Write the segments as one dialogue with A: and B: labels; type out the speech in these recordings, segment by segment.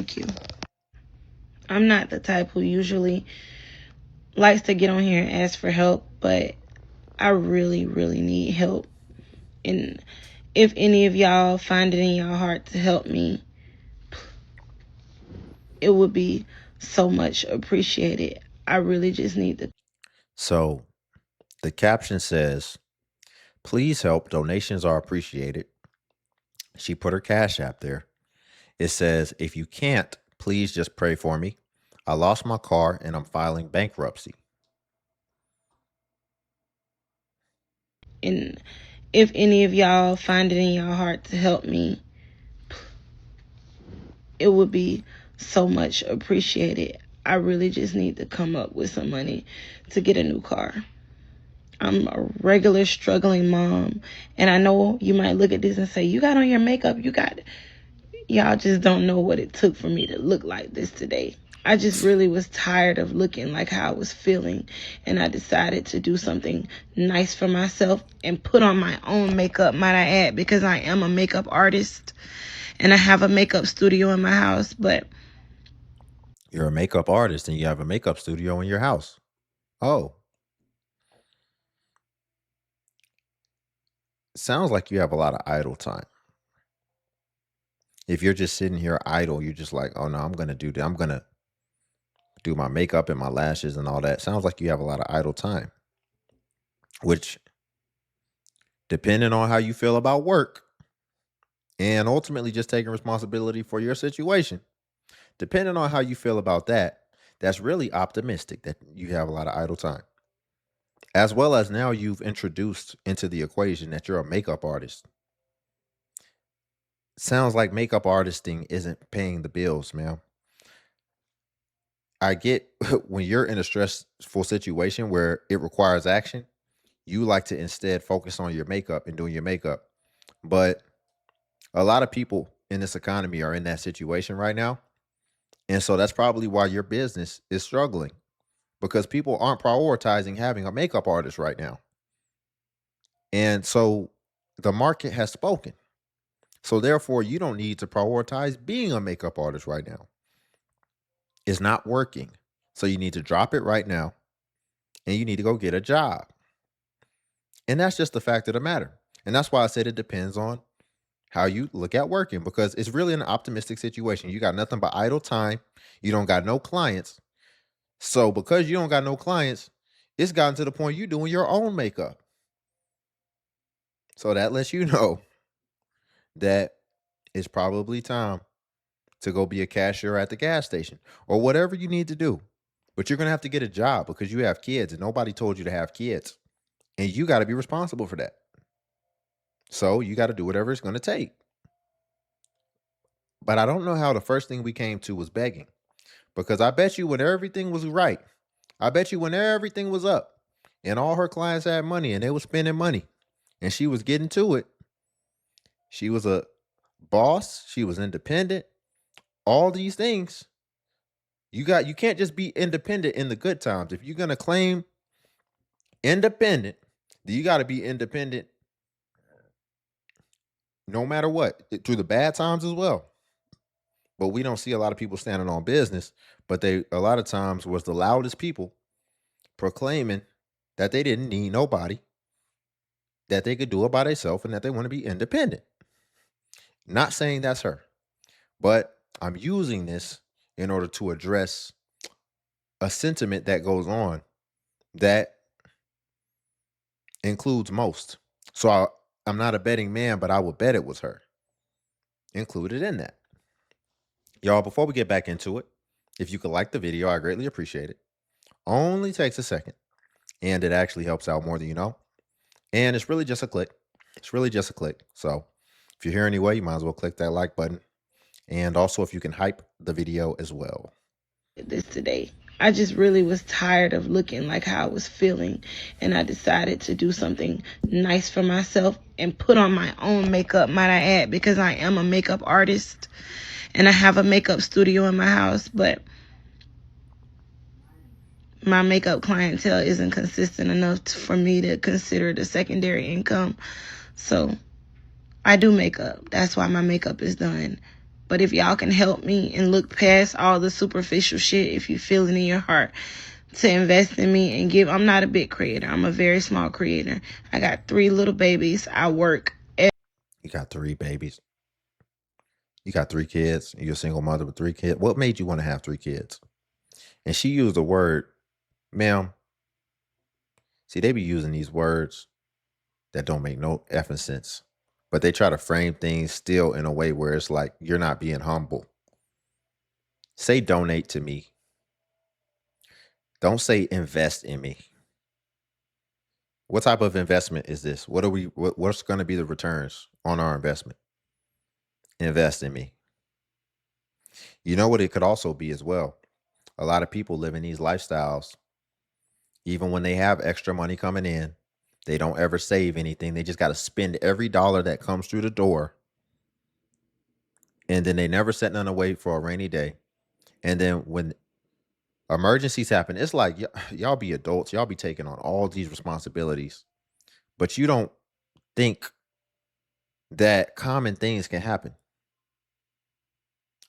A: Thank you. I'm not the type who usually likes to get on here and ask for help, but I really, really need help. And if any of y'all find it in your heart to help me, it would be so much appreciated. I really just need to.
B: So the caption says, please help. Donations are appreciated. She put her Cash App there. It says, if you can't, please just pray for me. I lost my car and I'm filing bankruptcy.
A: And if any of y'all find it in your heart to help me, it would be so much appreciated. I really just need to come up with some money to get a new car. I'm a regular struggling mom, and I know you might look at this and say, you got on your makeup, y'all just don't know what it took for me to look like this today. I just really was tired of looking like how I was feeling, and I decided to do something nice for myself and put on my own makeup, might I add, because I am a makeup artist and I have a makeup studio in my house. But
B: You're a makeup artist and you have a makeup studio in your house. Oh, sounds like you have a lot of idle time. If you're just sitting here idle, you're just like, oh no, I'm going to do that. I'm going to do my makeup and my lashes and all that. Sounds like you have a lot of idle time, which, depending on how you feel about work and ultimately just taking responsibility for your situation, depending on how you feel about that, that's really optimistic that you have a lot of idle time. As well as now you've introduced into the equation that you're a makeup artist. Sounds like makeup artisting isn't paying the bills, ma'am. I get when you're in a stressful situation where it requires action, you like to instead focus on your makeup and doing your makeup. But a lot of people in this economy are in that situation right now. And so that's probably why your business is struggling, because people aren't prioritizing having a makeup artist right now. And so the market has spoken. So therefore, you don't need to prioritize being a makeup artist right now. It's not working. So you need to drop it right now and you need to go get a job. And that's just the fact of the matter. And that's why I said it depends on how you look at working, because it's really an optimistic situation. You got nothing but idle time. You don't got no clients. So because you don't got no clients, it's gotten to the point you doing your own makeup. So that lets you know that it's probably time to go be a cashier at the gas station or whatever you need to do. But you're going to have to get a job because you have kids and nobody told you to have kids. And you got to be responsible for that. So you got to do whatever it's going to take. But I don't know how the first thing we came to was begging, because I bet you when everything was right, I bet you when everything was up and all her clients had money and they were spending money and she was getting to it, she was a boss, she was independent, all these things. You can't just be independent in the good times. If you're going to claim independent, you got to be independent no matter what, through the bad times as well. But we don't see a lot of people standing on business, but they a lot of times was the loudest people proclaiming that they didn't need nobody, that they could do it by themselves, and that they want to be independent. Not saying that's her, but I'm using this in order to address a sentiment that goes on that includes most. So I'm not a betting man, but I would bet it was her included in that. Y'all, before we get back into it, if you could like the video, I greatly appreciate it. Only takes a second, and it actually helps out more than you know. And it's really just a click. It's really just a click. So if you're here anyway, you might as well click that like button. And also, if you can hype the video as well.
A: This today, I just really was tired of looking like how I was feeling, and I decided to do something nice for myself and put on my own makeup, might I add, because I am a makeup artist and I have a makeup studio in my house. But my makeup clientele isn't consistent enough for me to consider it a secondary income. So I do makeup. That's why my makeup is done. But if y'all can help me and look past all the superficial shit, if you feel it in your heart to invest in me and give, I'm not a big creator. I'm a very small creator. I got 3 little babies. I work.
B: You got 3 babies. You got 3 kids. You're a single mother with 3 kids. What made you want to have 3 kids? And she used the word, ma'am. See, they be using these words that don't make no effing sense. But they try to frame things still in a way where it's like you're not being humble. Say donate to me. Don't say invest in me. What type of investment is this? What's going to be the returns on our investment? Invest in me. You know what it could also be as well? A lot of people live in these lifestyles. Even when they have extra money coming in, they don't ever save anything. They just got to spend every dollar that comes through the door. And then they never set none away for a rainy day. And then when emergencies happen, it's like y'all be adults. Y'all be taking on all these responsibilities. But you don't think that common things can happen.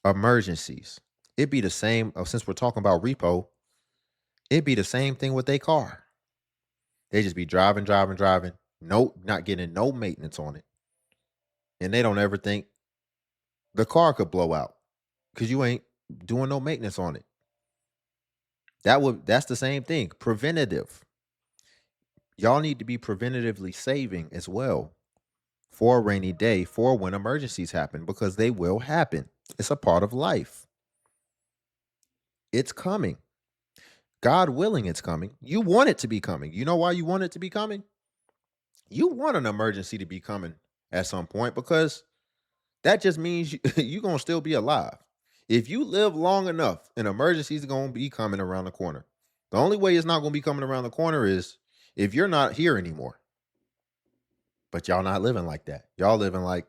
B: Emergencies. It'd be the same, since we're talking about repo, it'd be the same thing with their car. They just be driving. No, not getting no maintenance on it. And they don't ever think the car could blow out because you ain't doing no maintenance on it. That's the same thing. Preventative. Y'all need to be preventatively saving as well for a rainy day, for when emergencies happen, because they will happen. It's a part of life. It's coming. God willing, it's coming. You want it to be coming. You know why you want it to be coming? You want an emergency to be coming at some point because that just means you're going to still be alive. If you live long enough, an emergency is going to be coming around the corner. The only way it's not going to be coming around the corner is if you're not here anymore. But y'all not living like that. Y'all living like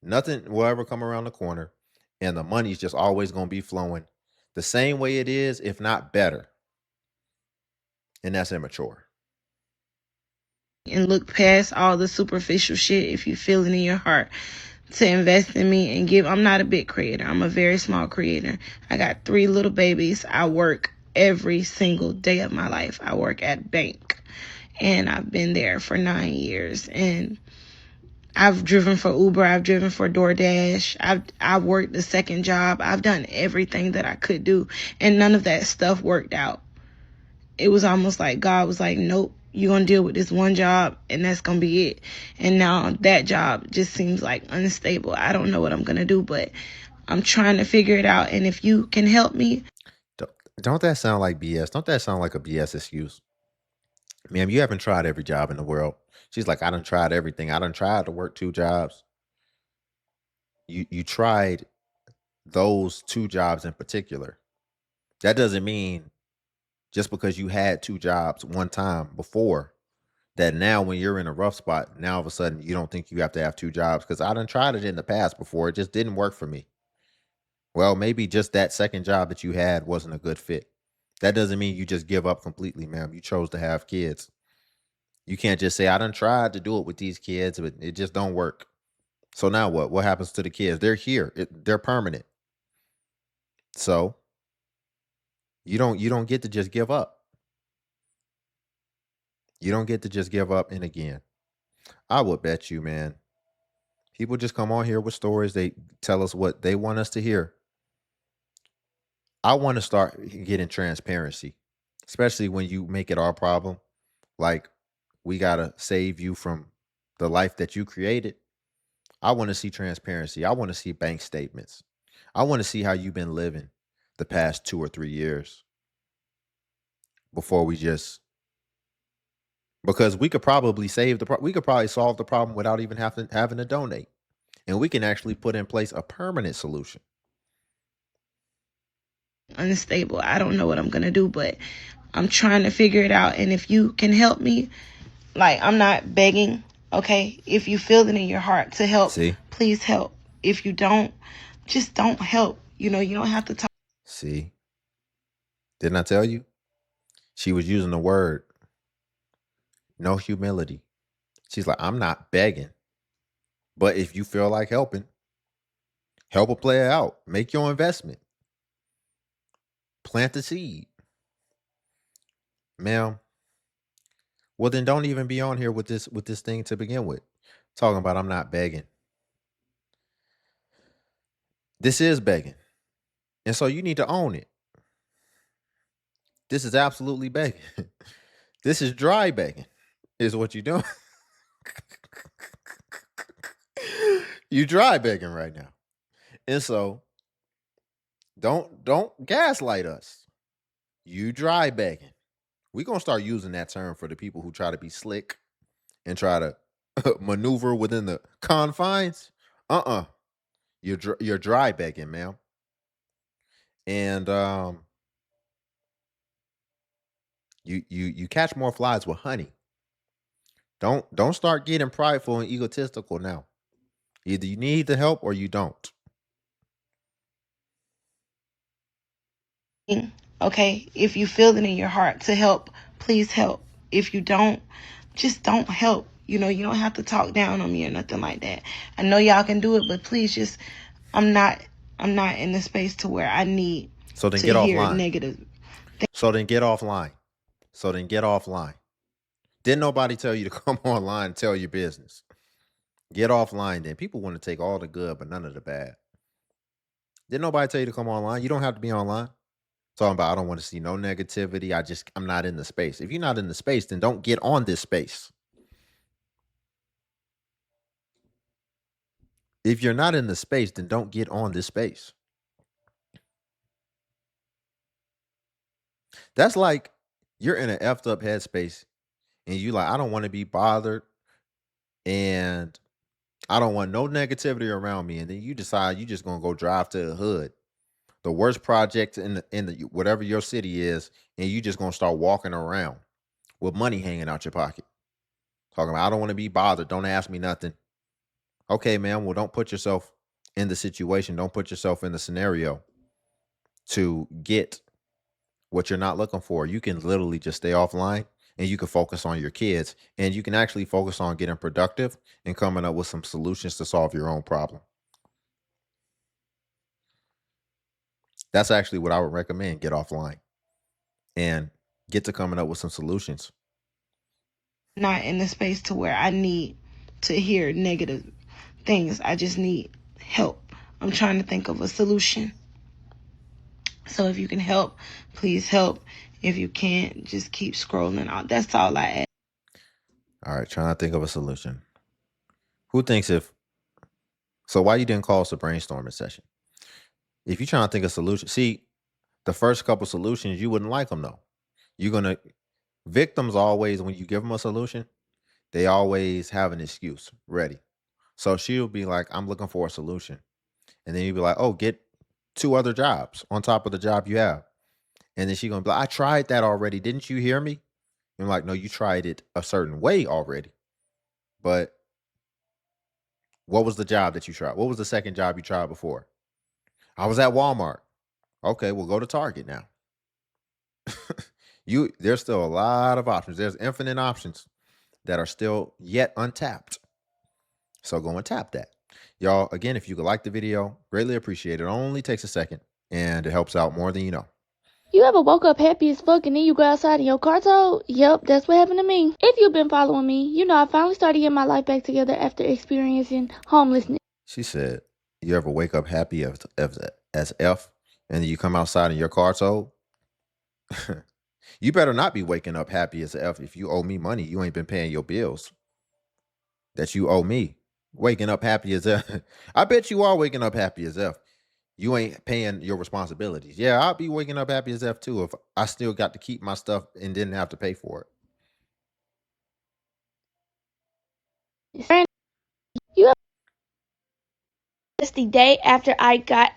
B: nothing will ever come around the corner and the money's just always going to be flowing the same way it is, if not better. And that's immature.
A: And look past all the superficial shit, if you feel it in your heart to invest in me and give, I'm not a big creator. I'm a very small creator. I got 3 little babies. I work every single day of my life. I work at bank and I've been there for 9 years, and I've driven for Uber. I've driven for DoorDash. I've worked the second job. I've done everything that I could do, and none of that stuff worked out. It was almost like God was like, nope, you're going to deal with this one job and that's going to be it. And now that job just seems like unstable. I don't know what I'm going to do, but I'm trying to figure it out. And if you can help me.
B: Don't that sound like BS? Don't that sound like a BS excuse? Ma'am, you haven't tried every job in the world. She's like, I done tried everything. I done tried to work 2 jobs. You tried those 2 jobs in particular. That doesn't mean just because you had 2 jobs one time before that now when you're in a rough spot, now all of a sudden you don't think you have to have 2 jobs, because I done tried it in the past before. It just didn't work for me. Well, maybe just that second job that you had wasn't a good fit. That doesn't mean you just give up completely, ma'am. You chose to have kids. You can't just say, I done tried to do it with these kids, but it just don't work. So now what? What happens to the kids? They're here. They're permanent. So you don't get to just give up. You don't get to just give up. And again, I would bet you, man, people just come on here with stories. They tell us what they want us to hear. I want to start getting transparency, especially when you make it our problem. Like, we got to save you from the life that you created. I want to see transparency. I want to see bank statements. I want to see how you've been living the past 2 or 3 years before we just, because we could probably we could probably solve the problem without even having to donate. And we can actually put in place a permanent solution.
A: Unstable. I don't know what I'm going to do, but I'm trying to figure it out. And if you can help me, like, I'm not begging, okay? If you feel it in your heart to help,
B: See?
A: please help. If you don't, just don't help. You know, you don't have to talk.
B: See? Didn't I tell you? She was using the word no humility. She's like, I'm not begging. But if you feel like helping, Help a player out. Make your investment. Plant the seed. Ma'am, well then don't even be on here with this thing to begin with. Talking about I'm not begging. This is begging. And so you need to own it. This is absolutely begging. This is dry begging, is what you're doing. You dry begging right now. And so don't gaslight us. You dry begging. We're gonna start using that term for the people who try to be slick and try to maneuver within the confines. You're dry begging, ma'am. And you catch more flies with honey. Don't start getting prideful and egotistical now. Either you need the help or you don't.
A: Okay, if you feel it in your heart to help, please help. If you don't, just don't help. You know, you don't have to talk down on me or nothing like that. I know y'all can do it, but please just, I'm not in the space to where I need
B: So then
A: to
B: get
A: hear
B: offline.
A: negative.
B: So then get offline. So then get offline. Didn't nobody tell you to come online and tell your business? Get offline then. People want to take all the good, but none of the bad. Didn't nobody tell you to come online? You don't have to be online. Talking about I don't want to see no negativity. I'm not in the space. If you're not in the space, then don't get on this space. If you're not in the space, then don't get on this space. That's like you're in an effed up headspace and you like, I don't want to be bothered and I don't want no negativity around me. And then you decide you just gonna go drive to the hood, the worst project in the whatever your city is, and you just gonna start walking around with money hanging out your pocket. Talking about I don't want to be bothered. Don't ask me nothing. Okay, man. Well, don't put yourself in the situation. Don't put yourself in the scenario to get what you're not looking for. You can literally just stay offline and you can focus on your kids and you can actually focus on getting productive and coming up with some solutions to solve your own problem. That's actually what I would recommend. Get offline and get to coming up with some solutions.
A: Not in the space to where I need to hear negative things. I just need help. I'm trying to think of a solution. So if you can help, please help. If you can't, just keep scrolling out. That's all I ask.
B: All right, trying to think of a solution. Who thinks so why you didn't call us a brainstorming session? If you're trying to think of a solution, see, the first couple solutions, you wouldn't like them though. You're gonna victims always, when you give them a solution, they always have an excuse ready. So she'll be like, I'm looking for a solution. And then you'll be like, oh, get 2 other jobs on top of the job you have. And then she's gonna be like, I tried that already. Didn't you hear me? And I'm like, no, you tried it a certain way already. But what was the job that you tried? What was the second job you tried before? I was at Walmart. Okay, we'll go to Target now. There's still a lot of options. There's infinite options that are still yet untapped. So go and tap that. Y'all, again, if you could like the video, greatly appreciate it. It only takes a second and it helps out more than you know.
C: You ever woke up happy as fuck and then you go outside and your car towed? Yep, that's what happened to me. If you've been following me, you know I finally started getting my life back together after experiencing homelessness.
B: She said, you ever wake up happy as F and then you come outside and your car towed? You better not be waking up happy as F if you owe me money. You ain't been paying your bills that you owe me. Waking up happy as F. I bet you are waking up happy as F. You ain't paying your responsibilities. Yeah, I'll be waking up happy as F too if I still got to keep my stuff and didn't have to pay for
C: it. You ever just the day after I got.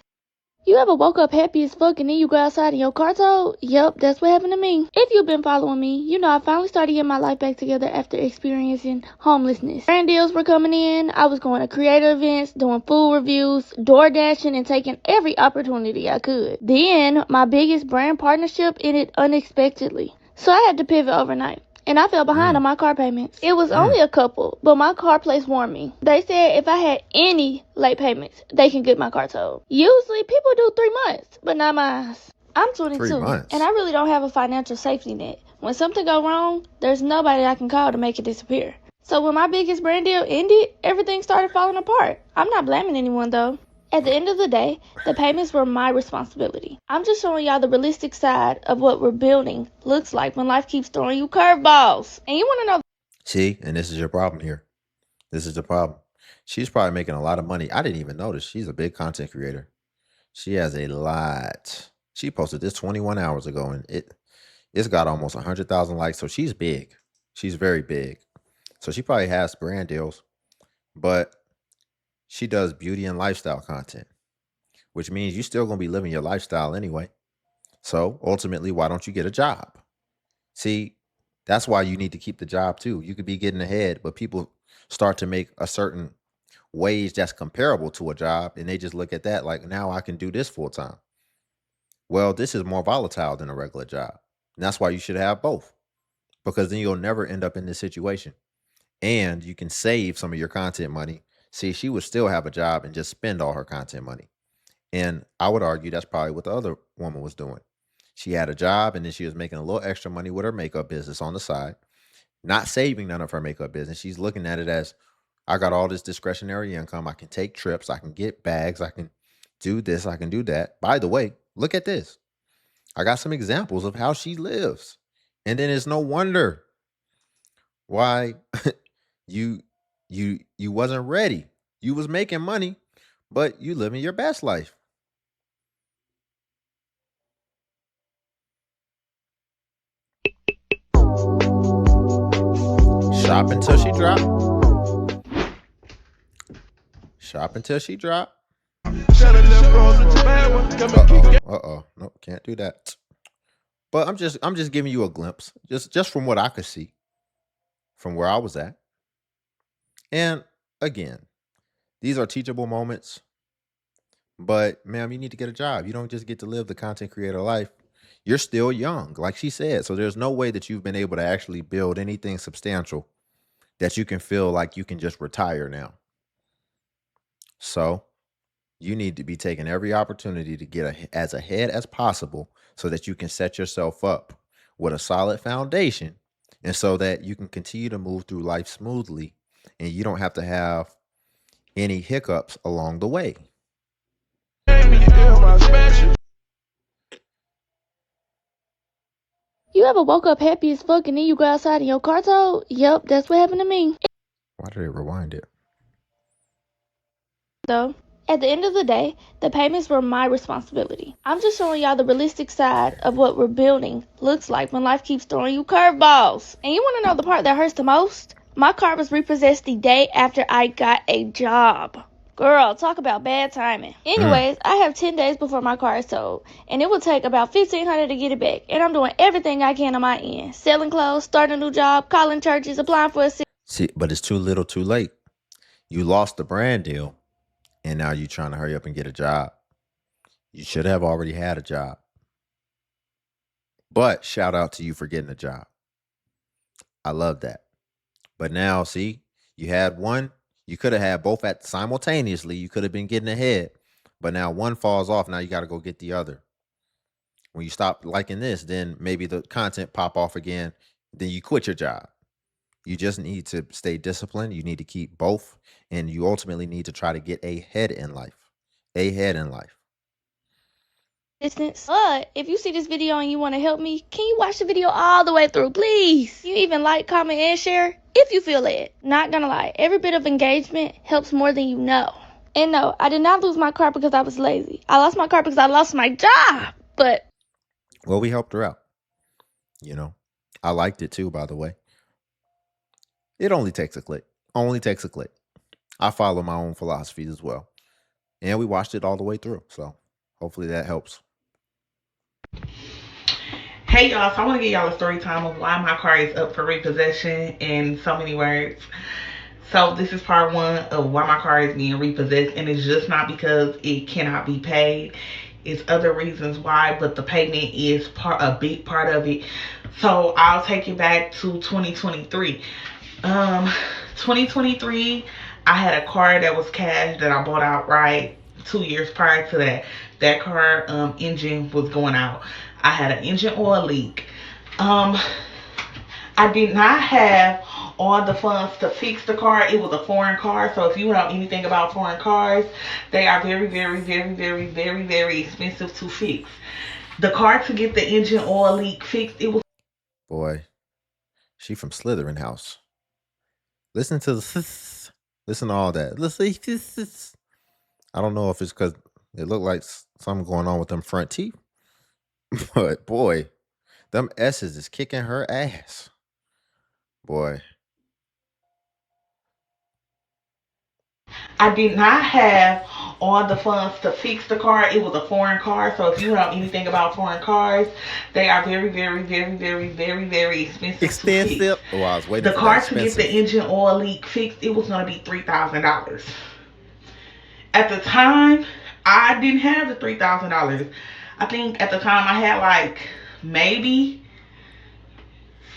C: You ever woke up happy as fuck and then you go outside and your car towed? Yep, that's what happened to me. If you've been following me, you know I finally started getting my life back together after experiencing homelessness. Brand deals were coming in. I was going to creator events, doing food reviews, door dashing, and taking every opportunity I could. Then my biggest brand partnership ended unexpectedly. So I had to pivot overnight. and I fell behind on my car payments. It was only a couple, but my car place warned me. They said if I had any late payments, they can get my car towed. Usually people do 3 months, but not mine. I'm 22,
B: 3 months.
C: and I really don't have a financial safety net. When something go wrong, there's nobody I can call to make it disappear. So when my biggest brand deal ended, everything started falling apart. I'm not blaming anyone though. At the end of the day, the payments were my responsibility. I'm just showing y'all the realistic side of what rebuilding looks like when life keeps throwing you curveballs. And you want to know...
B: See, and this is your problem here. This is the problem. She's probably making a lot of money. I didn't even notice. She's a big content creator. She has a lot. She posted this 21 hours ago, and it's got almost 100,000 likes. So she's big. She's very big. So she probably has brand deals, but she does beauty and lifestyle content, which means you're still going to be living your lifestyle anyway. So ultimately, why don't you get a job? See, that's why you need to keep the job too. You could be getting ahead, but people start to make a certain wage that's comparable to a job, and they just look at that like, now I can do this full time. Well, this is more volatile than a regular job. And that's why you should have both, because then you'll never end up in this situation. And you can save some of your content money. See, she would still have a job and just spend all her content money. And I would argue that's probably what the other woman was doing. She had a job and then she was making a little extra money with her makeup business on the side, not saving none of her makeup business. She's looking at it as, I got all this discretionary income. I can take trips. I can get bags. I can do this. I can do that. By the way, look at this. I got some examples of how she lives. And then it's no wonder why you wasn't ready. You was making money, but you living your best life. Shop until she drop. Shop until she drop. Nope, can't do that. But I'm just giving you a glimpse, just from what I could see, from where I was at. And again, these are teachable moments. But ma'am, you need to get a job. You don't just get to live the content creator life. You're still young, like she said. So there's no way that you've been able to actually build anything substantial that you can feel like you can just retire now. So you need to be taking every opportunity to get as ahead as possible so that you can set yourself up with a solid foundation, and so that you can continue to move through life smoothly and you don't have to have any hiccups along the way.
C: You ever woke up happy as fuck and then you go outside and your car towed? Yep, that's what happened to me.
B: Why did it rewind it?
C: Though, at the end of the day, the payments were my responsibility. I'm just showing y'all the realistic side of what rebuilding looks like when life keeps throwing you curveballs. And you want to know the part that hurts the most? My car was repossessed the day after I got a job. Girl, talk about bad timing. Anyways, I have 10 days before my car is sold, and it will take about $1,500 to get it back. And I'm doing everything I can on my end. Selling clothes, starting a new job, calling churches, applying for a...
B: See, but it's too little too late. You lost the brand deal, and now you're trying to hurry up and get a job. You should have already had a job. But shout out to you for getting a job. I love that. But now, see, you had one. You could have had both at simultaneously. You could have been getting ahead. But now one falls off. Now you got to go get the other. When you stop liking this, then maybe the content pop off again. Then you quit your job. You just need to stay disciplined. You need to keep both. And you ultimately need to try to get ahead in life. Ahead in life.
C: Distance. But if you see this video and you want to help me, can you watch the video all the way through, please? You even like, comment, and share if you feel it. Not gonna lie, every bit of engagement helps more than you know. And no, I did not lose my car because I was lazy. I lost my car because I lost my job. But
B: well, we helped her out. I liked it too, by the way. It only takes a click. Only takes a click. I follow my own philosophies as well. And we watched it all the way through. So hopefully that helps.
D: Hey y'all, so I want to give y'all a story time of why my car is up for repossession in so many words. So this is part one of why my car is being repossessed, and it's just not because it cannot be paid. It's other reasons why, but the payment is a big part of it. So I'll take it back to 2023. 2023, I had a car that was cash that I bought outright. 2 years prior to that, that car engine was going out. I had an engine oil leak. Um, I did not have all the funds to fix the car. It was a foreign car, so if you know anything about foreign cars, they are very, very, very, very, very, very expensive to fix. The car to get the engine oil leak fixed, it was.
B: Boy, she from Slytherin house. Listen to the listen to all that. Listen. I don't know if it's because it looked like something going on with them front teeth, but boy, them S's is kicking her ass. Boy,
D: I did not have all the funds to fix the car. It was a foreign car, so if you know anything about foreign cars, they are very, very, very, very, very, very expensive to fix.
B: Oh, I was waiting
D: The
B: for
D: car
B: that
D: to get the engine oil leak fixed, it was going to be $3,000. At the time, I didn't have the $3,000. I think at the time I had like maybe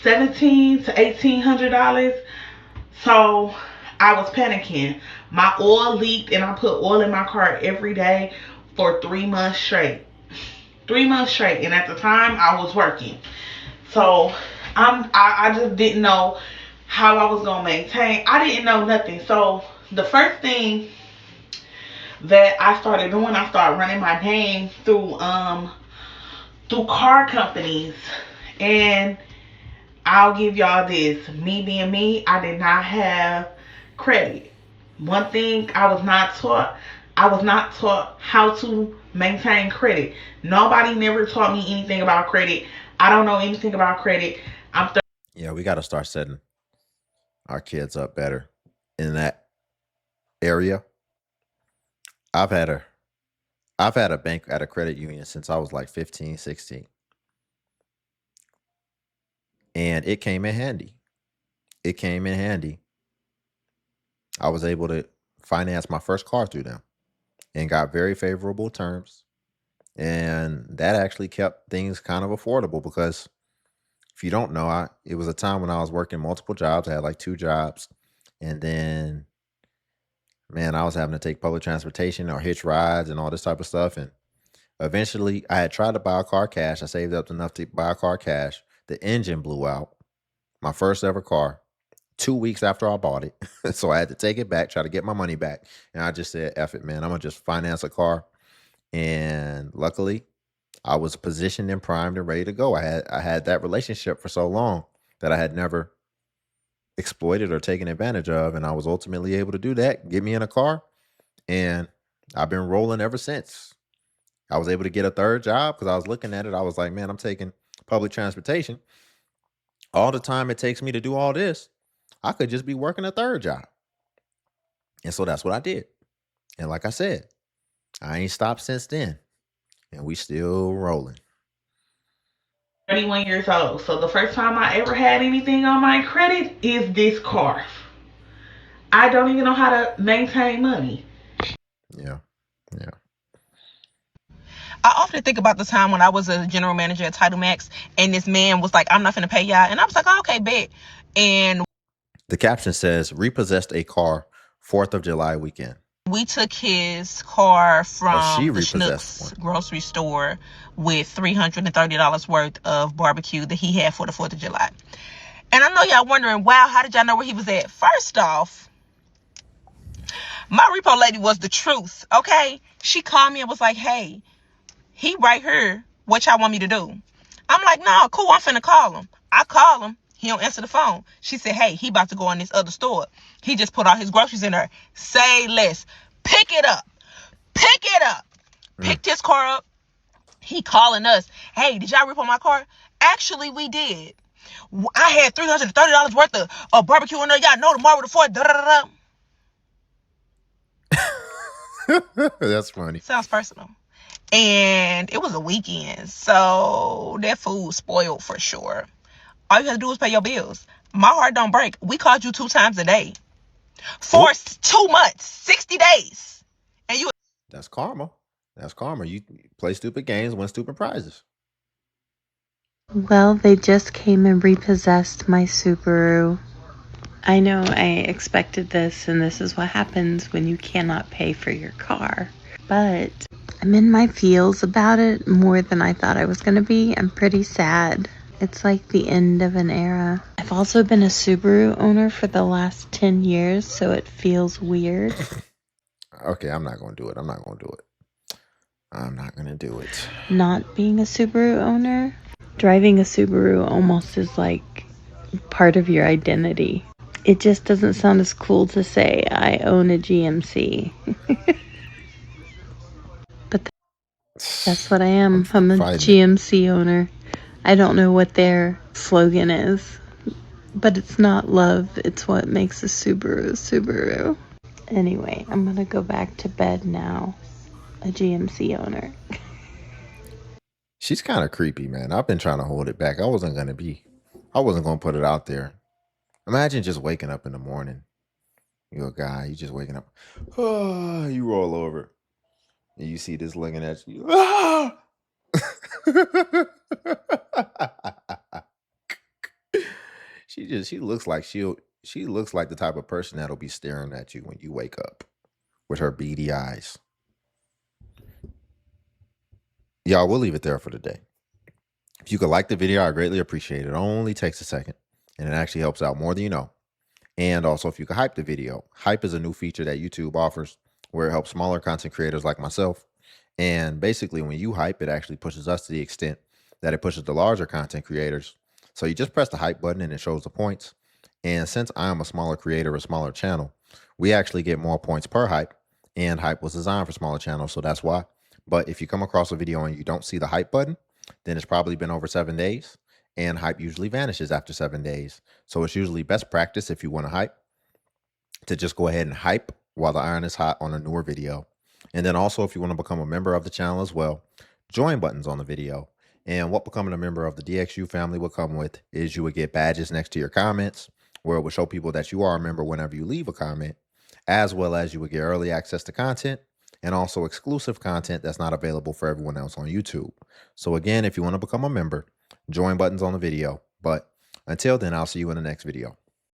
D: $1,700 to $1,800. So I was panicking. My oil leaked, and I put oil in my car every day for 3 months straight. 3 months straight, and at the time I was working. So I just didn't know how I was gonna maintain. I didn't know nothing. So the first thing that I started doing, I started running my name through car companies. And I'll give y'all this. Me being me, I did not have credit. One thing I was not taught how to maintain credit. Nobody never taught me anything about credit. I don't know anything about credit.
B: yeah, we got to start setting our kids up better in that area. I've had a I've had a bank at a credit union since I was like 15, 16. And it came in handy. It came in handy. I was able to finance my first car through them and got very favorable terms. And that actually kept things kind of affordable because if you don't know, it was a time when I was working multiple jobs. I had like 2 jobs. And then, man, I was having to take public transportation or hitch rides and all this type of stuff. And eventually, I had tried to buy a car cash. I saved up enough to buy a car cash. The engine blew out. My first ever car. 2 weeks after I bought it. So I had to take it back, try to get my money back. And I just said, F it, man. I'm going to just finance a car. And luckily, I was positioned and primed and ready to go. I had that relationship for so long that I had never exploited or taken advantage of. And I was ultimately able to do that, get me in a car. And I've been rolling ever since. I was able to get a third job because I was looking at it. I was like, man, I'm taking public transportation. All the time it takes me to do all this, I could just be working a third job. And so that's what I did. And like I said, I ain't stopped since then. And we still rolling.
D: 31 years old. So the first time I ever had anything on my credit is this car. I don't even know how to maintain money.
B: Yeah. Yeah.
A: I often think about the time when I was a general manager at Title Max and this man was like, I'm not finna pay y'all. And I was like, oh, okay, bet. And
B: the caption says, repossessed a car 4th of July weekend.
A: We took his car from the
B: repossessed
A: Schnucks grocery store with $330 worth of barbecue that he had for the 4th of July. And I know y'all wondering, wow, how did y'all know where he was at? First off, my repo lady was the truth, okay? She called me and was like, hey, he right here. What y'all want me to do? I'm like, nah, cool, I'm finna call him. I call him. He don't answer the phone. She said, hey, he about to go in this other store. He just put all his groceries in there. Say less. Pick it up. Pick it up. Picked his car up. He calling us. Hey, did y'all rip on my car? Actually, we did. I had $330 worth of barbecue in there. Y'all know tomorrow the 4th.
B: That's funny.
A: Sounds personal. And it was a weekend. So that food spoiled for sure. All you have to do is pay your bills. My heart don't break. We called you 2 times a day. For 2 months, 60 days. And you.
B: That's karma. That's karma. You play stupid games, win stupid prizes.
E: Well, they just came and repossessed my Subaru. I know I expected this, and this is what happens when you cannot pay for your car. But I'm in my feels about it more than I thought I was going to be. I'm pretty sad. It's like the end of an era. I've also been a Subaru owner for the last 10 years, so it feels weird.
B: Okay, I'm not going to do it. I'm not going to do it. I'm not going to do it.
E: Not being a Subaru owner, driving a Subaru almost is like part of your identity. It just doesn't sound as cool to say I own a GMC. But that's what I am. I'm a GMC owner. I don't know what their slogan is, but it's not love. It's what makes a Subaru. Anyway, I'm gonna go back to bed now. A GMC owner.
B: She's kind of creepy, man. I've been trying to hold it back. I wasn't going to put it out there. Imagine just waking up in the morning. You're a guy, you just waking up. Oh, you roll over. And you see this looking at you. Ah! she looks like she looks like the type of person that'll be staring at you when you wake up with her beady eyes. Y'all, we'll leave it there for today. If you could like the video, I greatly appreciate it. It only takes a second, and it actually helps out more than you know. And also, if you could hype the video. Hype is a new feature that YouTube offers where it helps smaller content creators like myself. And basically, when you hype, it actually pushes us to the extent that it pushes the larger content creators. So you just press the hype button and it shows the points. And since I am a smaller creator, a smaller channel, we actually get more points per hype. And hype was designed for smaller channels, so that's why. But if you come across a video and you don't see the hype button, then it's probably been over 7 days. And hype usually vanishes after 7 days. So it's usually best practice if you want to hype to just go ahead and hype while the iron is hot on a newer video. And then also, if you want to become a member of the channel as well, join buttons on the video. And what becoming a member of the DXU family will come with is you would get badges next to your comments where it will show people that you are a member whenever you leave a comment, as well as you would get early access to content and also exclusive content that's not available for everyone else on YouTube. So again, if you want to become a member, join buttons on the video. But until then, I'll see you in the next video.